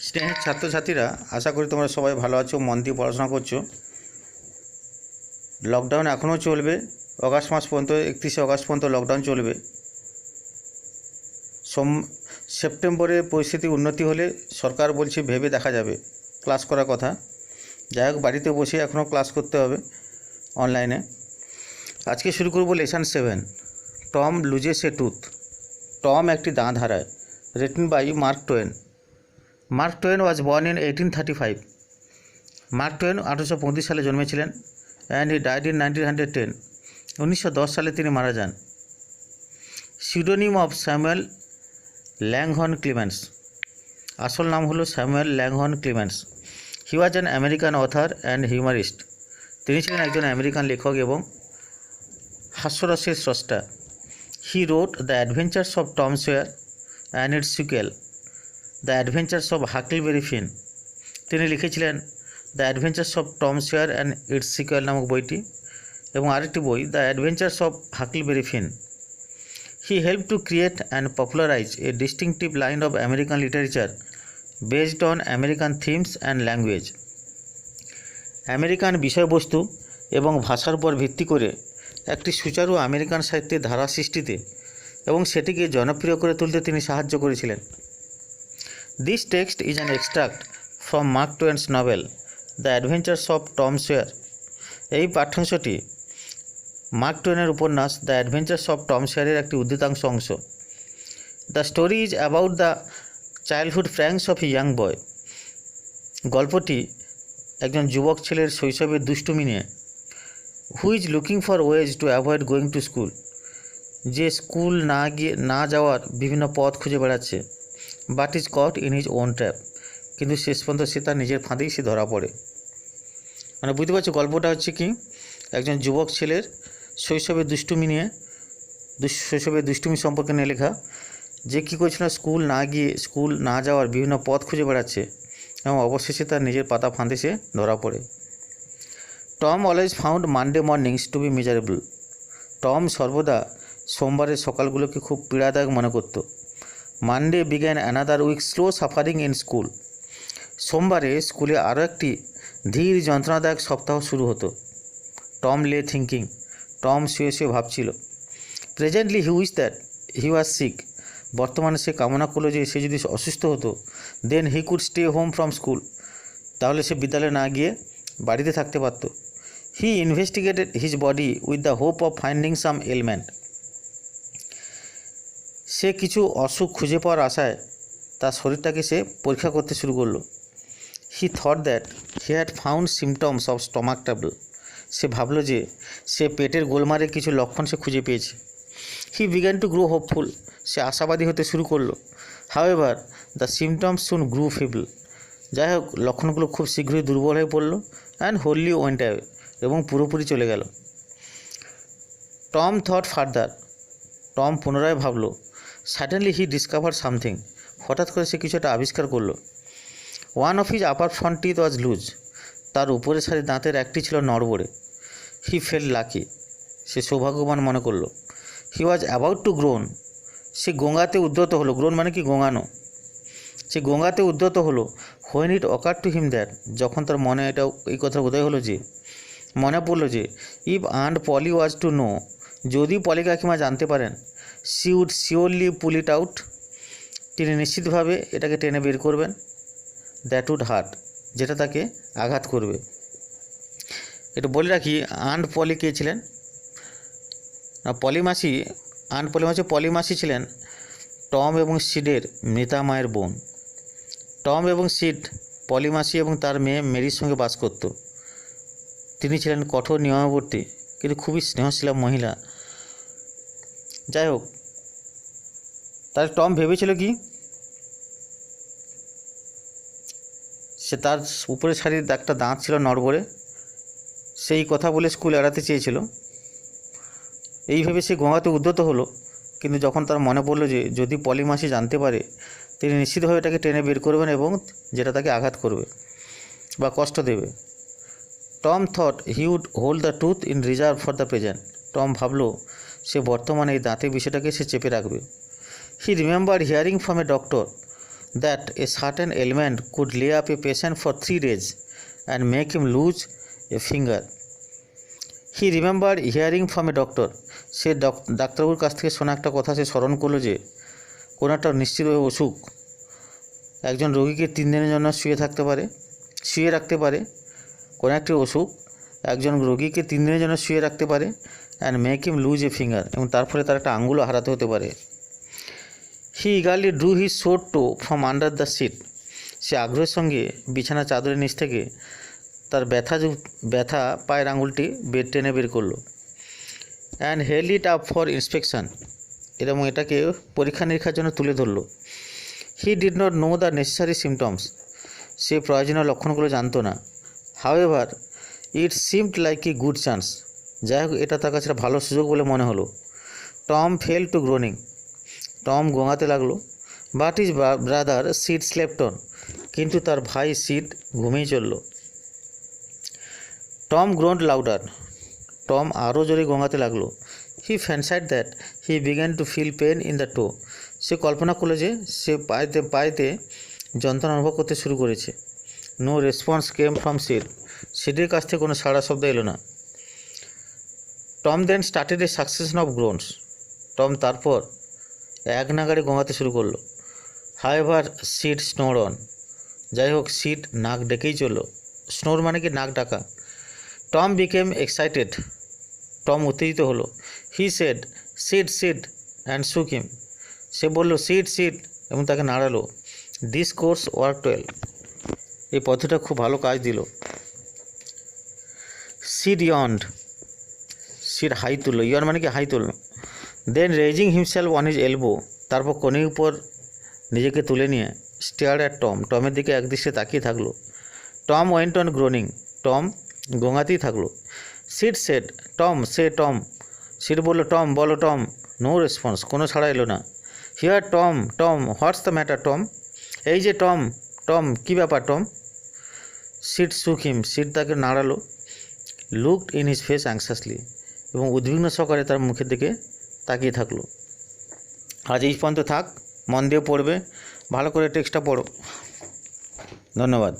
স্নেহের ছাত্রছাত্রীরা, আশা করি তোমরা সবাই ভালো আছো, মন দিয়ে পড়াশোনা করছো। লকডাউন এখনও চলবে, অগাস্ট মাস পর্যন্ত, 31শে অগাস্ট পর্যন্ত লকডাউন চলবে। সেপ্টেম্বরে পরিস্থিতি উন্নতি হলে সরকার বলছে ভেবে দেখা যাবে ক্লাস করার কথা। যাই হোক, বাড়িতে বসে এখনও ক্লাস করতে হবে অনলাইনে। আজকে শুরু করব lesson 7, Tom loses a tooth. টম একটি দাঁত হারায়। Written by Mark Twain. Mark Twain was born in 1835। Mark Twain 1835 সালে জন্মেছিলেন অ্যান্ড হি ডাইড ইন 1910। 1910 সালে তিনি মারা যান। Pseudonym of Samuel Langhorne Clemens. আসল নাম হলো Samuel Langhorne Clemens. He was an American author and humorist. তিনি ছিলেন একজন আমেরিকান লেখক এবং হাস্যরসের স্রষ্টা। He wrote the adventures of Tom Sawyer and its sequel, the adventures of Huckleberry Finn. তিনি লিখেছিলেন the adventures of Tom Sawyer and its sequel নামক বইটি, এবং আরেকটি বই the adventures of Huckleberry Finn. He helped to create and popularize a distinctive line of American literature based on American themes and language. American বিষয়বস্তু এবং ভাষার উপর ভিত্তি করে একটি সুচারু আমেরিকান সাহিত্যের ধারা সৃষ্টিতে এবং সেটিকে জনপ্রিয় করে তুলতে তিনি সাহায্য করেছিলেন। This text is an extract from Mark Twain's novel The Adventures of Tom Sawyer. এই পাঠ্যাংশটি মার্ক টোয়েনের উপন্যাস দ্য অ্যাডভেঞ্চার্স অফ টম সয়ারের একটি উদ্ধৃতাংশ অংশ। The story is about the childhood pranks of a young boy. গল্পটি একজন যুবক ছেলের শৈশবের দুষ্টুমি নিয়ে। Who is looking for ways to avoid going to school. যে স্কুল না যাওয়ার বিভিন্ন পথ খুঁজে বেড়াচ্ছে। But is caught in his own trap. কিন্তু শেষ পর্যন্ত সে তার নিজের ফাঁদেই সে ধরা পড়ে। মানে বুঝতে পারছো গল্পটা হচ্ছে কি, একজন যুবক ছেলের শৈশবের দুষ্টুমি সম্পর্কে নিয়ে লেখা, যে কী করেছিল, স্কুল না যাওয়ার বিভিন্ন পথ খুঁজে বেড়াচ্ছে এবং অবশেষে তার নিজের পাতা ফাঁদে সে ধরা পড়ে। Tom always found Monday mornings to be miserable. Tom সর্বদা সোমবারের সকালগুলোকে খুব পীড়াদায়ক মনে করত। Monday began another week slow suffering in school. সোমবারে স্কুলে আরও একটি ধীর যন্ত্রণাদায়ক সপ্তাহ শুরু হতো। টম লে থিঙ্কিং। টম শুয়ে ভাবছিল। Presently he wish that he was sick. বর্তমানে সে কামনা করলো যে সে যদি অসুস্থ হতো, then he could stay home from school. তাহলে সে বিদ্যালয়ে না গিয়ে বাড়িতে থাকতে পারত। He investigated his body with the hope of finding some ailment. সে কিছু অসুখ খুঁজে পাওয়ার আশায় তার শরীরটাকে সে পরীক্ষা করতে শুরু করলো। He thought that he had found symptoms of stomach trouble. সে ভাবল যে সে পেটের গোলমালের কিছু লক্ষণ সে খুঁজে পেয়েছে। He began to grow hopeful. সে আশাবাদী হতে শুরু করলো। However the symptoms soon grew feeble. যাই হোক, লক্ষণগুলো খুব শীঘ্রই দুর্বল হয়ে পড়লো অ্যান্ড হোললি ওয়েন্ট অ্যাওয়ে, এবং পুরোপুরি চলে গেল। Tom thought further. টম পুনরায় ভাবল। Suddenly he discover something. হঠাৎ করে সে কিছু একটা আবিষ্কার করলো। One of his upper front teeth was loose. তার উপরের সারি দাঁতের একটি ছিল নড়বড়ে। হি ফেল লাকি। সে সৌভাগ্যবান মনে করলো। হি ওয়াজ অ্যাবাউট টু গ্রোন। সে গোঙাতে উদ্যত হলো। গ্রোন মানে কি, গোঙানো। সে গোঙাতে উদ্যত হলো। When it ochre to him that. যখন তার মনে এই কথা উদয় হলো, যে মনে পড়লো যে if aunt Polly was to know, যদি পলি কাকিমা জানতে পারেন, she would surely pull it out. তিনি নিশ্চিতভাবে এটাকে টেনে বের করবেন। দ্যাট উড হার্ট, যেটা তাকে আঘাত করবে। এটা বলে রাখি, আন্ট পলি কে ছিলেন না, পলিমাসি ছিলেন টম এবং সিডের মৃতা মায়ের বোন। টম এবং সিড পলিমাসি এবং তার মেয়ে মেরির সঙ্গে বাস করত। তিনি ছিলেন কঠোর নিয়মাবর্তী কিন্তু খুবই স্নেহশীলা মহিলা। যাই হোক, তার টম ভেবেছিল কি, সে তার উপরে শাড়ির একটা দাঁত ছিল নড়বড়ে, সেই কথা বলে স্কুল এড়াতে চেয়েছিল। এইভাবে সে গোঙাতে উদ্যত হলো। কিন্তু যখন তার মনে পড়লো যে যদি পলিমাসি জানতে পারে, তিনি নিশ্চিতভাবে এটাকে টেনে বের করবেন এবং যেটা তাকে আঘাত করবে বা কষ্ট দেবে। Tom thought he would hold the tooth in reserve for the present. Tom ভাবলো সে বর্তমানে এই দাঁতের বিষয়টাকে সে চেপে রাখবে। He remember hearing from a doctor that a certain ailment could lay up a patient for 3 days and make him lose a finger. He remembered hearing from a doctor. সে ডাক্তারবাবুর কাছ থেকে শোনা একটা কথা সে স্মরণ করলো যে কোনো একটা নিশ্চিত অসুখ একজন রোগীকে 3 দিনের জন্য শুয়ে রাখতে পারে কোনো একটি অসুখ একজন রোগীকে 3 দিনের জন্য শুয়ে রাখতে পারে and make him lose a finger, এবং তার ফলে তার একটা আঙ্গুলও হারাতে হতে পারে। হি ইগারলি ড্রু হিজ শোর টো ফ্রম আন্ডার দ্য সিট। সে আগ্রহের সঙ্গে বিছানা চাদরের নিচ থেকে তার ব্যথা পায়ের আঙুলটি টেনে বের করলো। And held it up for inspection, এবং এটাকে পরীক্ষা নিরীক্ষার জন্য তুলে ধরলো। He did not know the necessary symptoms, সে প্রয়োজনীয় লক্ষণগুলো জানতো না। However it seemed like a good chance, যাই হোক এটা তার কাছে ভালো সুযোগ বলে মনে হলো। Tom fell to groaning, Tom গোঙাতে লাগলো। But his brother Sid slept on, কিন্তু তার ভাই সিড ঘুমিয়ে চলল। টম গ্রোন্ড লাউডার, টম আরও জোরে গোঙাতে লাগলো। He fancied that he began to feel pain in the toe, সে কল্পনা করলো যে সে পায়েতে যন্ত্রণা অনুভব করতে শুরু করেছে। নো রেসপন্স কেম ফ্রম সিডের কাছ থেকে কোনো সাড়া শব্দ এলো না। Tom then started a succession of groans, Tom তারপর এক নাগাড়ে গোঙাতে শুরু করলো। হাউএভার সিড স্নোর অন, যাই হোক সিড নাক ডেকেই চললো। স্নোর মানে কি নাক ডাকা। টম বিকেম এক্সাইটেড, টম উত্তেজিত হলো। হি সেড সিড অ্যান্ড শুক হিম, সে বলল সিড এবং তাকে নাড়ালো। দিস কোর্স ওয়ার্ক ওয়েল, এই পদ্ধতিটা খুব ভালো কাজ দিল। সিড ইয়ন্ড, সিড হাই তুললো, ইয়ন মানে কি হাই তুললো। Then raising himself on his elbow, তারপর কোণের উপর নিজেকে তুলে নিয়ে স্টেয়ার অ্যাট টম, টমের দিকে একদৃষ্টে তাকিয়ে থাকলো। Tom went on groaning, Tom গোঙাতেই থাকলো। সিড সেড টম, সিড বললো টম, বলো টম। নো রেসপন্স, কোনো সাড়া এলো না। Here Tom what's the matter Tom, এই যে টম কী ব্যাপার টম। সিড শুক হিম, সিড তাকে নাড়ালো। লুকড ইন হিজ ফেস অ্যাংশাসলি, এবং উদ্বিগ্ন সহকারে তার মুখের দিকে তাকিয়ে থাকলো। আজ এই পর্যন্ত থাক, মন দিয়ে পড়বে, ভালো করে টেক্সটটা পড়ো। ধন্যবাদ।